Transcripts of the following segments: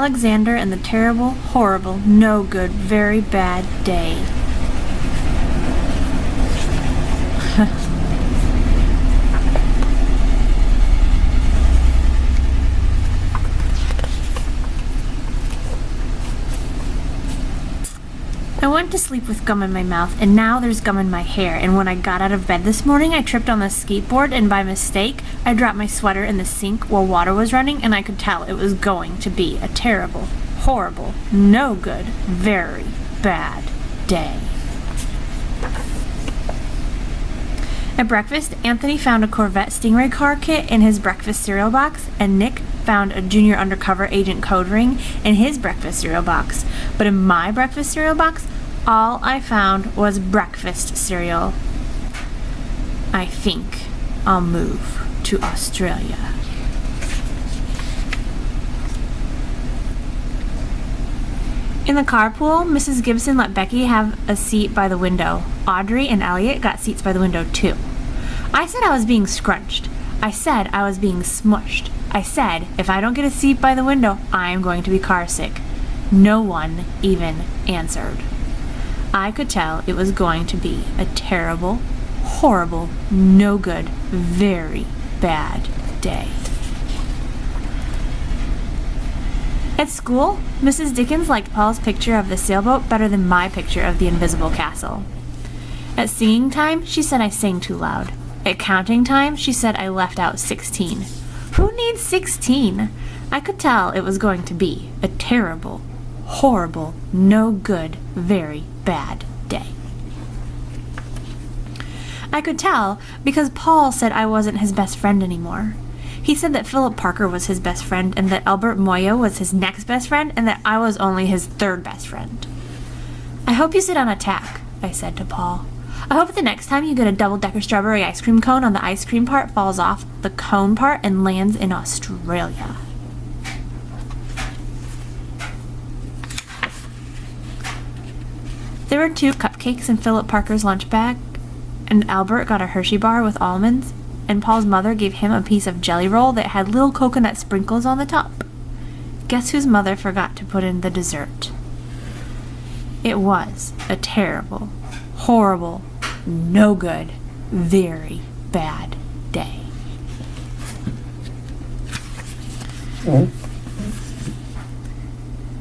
Alexander and the terrible, horrible, no good, very bad day. I went to sleep with gum in my mouth, and now there's gum in my hair, and when I got out of bed this morning, I tripped on the skateboard, and by mistake, I dropped my sweater in the sink while water was running, and I could tell it was going to be a terrible, horrible, no good, very bad day. At breakfast, Anthony found a Corvette Stingray car kit in his breakfast cereal box, and Nick found a junior undercover agent code ring in his breakfast cereal box. But in my breakfast cereal box, all I found was breakfast cereal. I think I'll move to Australia. In the carpool, Mrs. Gibson let Becky have a seat by the window. Audrey and Elliot got seats by the window too. I said I was being scrunched. I said I was being smushed. I said if I don't get a seat by the window, I'm going to be car sick. No one even answered. I could tell it was going to be a terrible, horrible, no good, very bad day. At school, Mrs. Dickens liked Paul's picture of the sailboat better than my picture of the invisible castle. At singing time, she said I sang too loud. At counting time, she said I left out 16. Who needs 16? I could tell it was going to be a terrible, horrible, no good, very bad day. I could tell because Paul said I wasn't his best friend anymore. He said that Philip Parker was his best friend and that Albert Moyo was his next best friend and that I was only his third best friend. I hope you sit on a tack, I said to Paul. I hope the next time you get a double-decker strawberry ice cream cone on the ice cream part falls off the cone part and lands in Australia. There were 2 cupcakes in Philip Parker's lunch bag, and Albert got a Hershey bar with almonds, and Paul's mother gave him a piece of jelly roll that had little coconut sprinkles on the top. Guess whose mother forgot to put in the dessert? It was a terrible, horrible, no good, very bad day.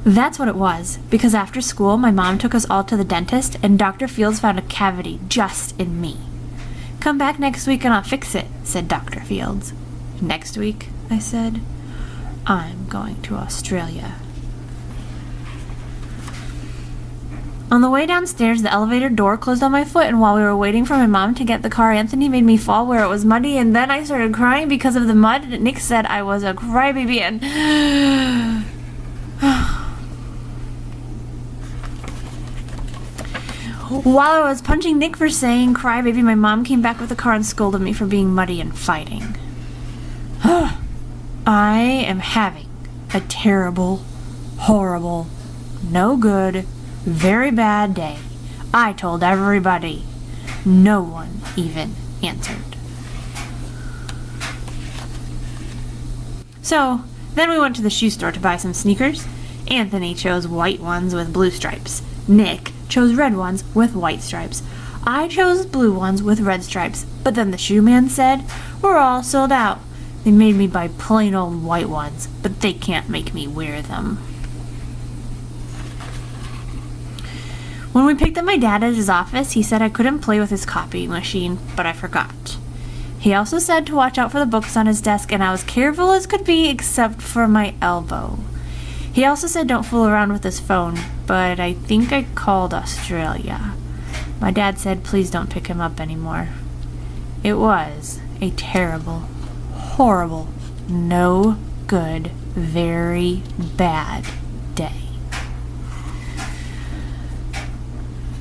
That's what it was, because after school, my mom took us all to the dentist, and Dr. Fields found a cavity just in me. Come back next week and I'll fix it, said Dr. Fields. Next week, I said. I'm going to Australia. On the way downstairs, the elevator door closed on my foot, and while we were waiting for my mom to get the car, Anthony made me fall where it was muddy, and then I started crying because of the mud. Nick said I was a crybaby, and... While I was punching Nick for saying crybaby, my mom came back with the car and scolded me for being muddy and fighting. I am having a terrible, horrible, no good, very bad day. I told everybody. No one even answered. So, then we went to the shoe store to buy some sneakers. Anthony chose white ones with blue stripes. Nick chose red ones with white stripes. I chose blue ones with red stripes. But then the shoe man said, we're all sold out. They made me buy plain old white ones, but they can't make me wear them. When we picked up my dad at his office, he said I couldn't play with his copy machine, but I forgot. He also said to watch out for the books on his desk, and I was careful as could be except for my elbow. He also said don't fool around with his phone, but I think I called Australia. My dad said please don't pick him up anymore. It was a terrible, horrible, no good, very bad day.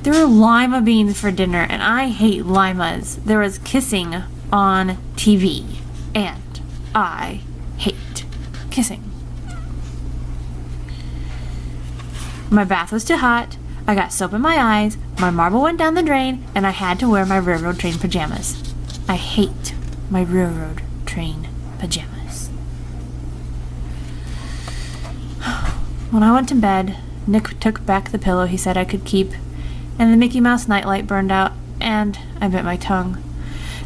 There were lima beans for dinner, and I hate limas. There was kissing on TV, and I hate kissing. My bath was too hot, I got soap in my eyes, my marble went down the drain, and I had to wear my railroad train pajamas. I hate my railroad train pajamas. When I went to bed, Nick took back the pillow he said I could keep, and the Mickey Mouse nightlight burned out, and I bit my tongue.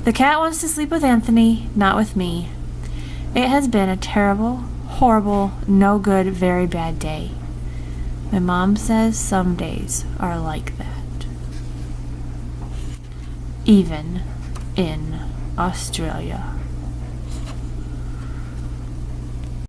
The cat wants to sleep with Anthony, not with me. It has been a terrible, horrible, no good, very bad day. My mom says some days are like that. Even in Australia.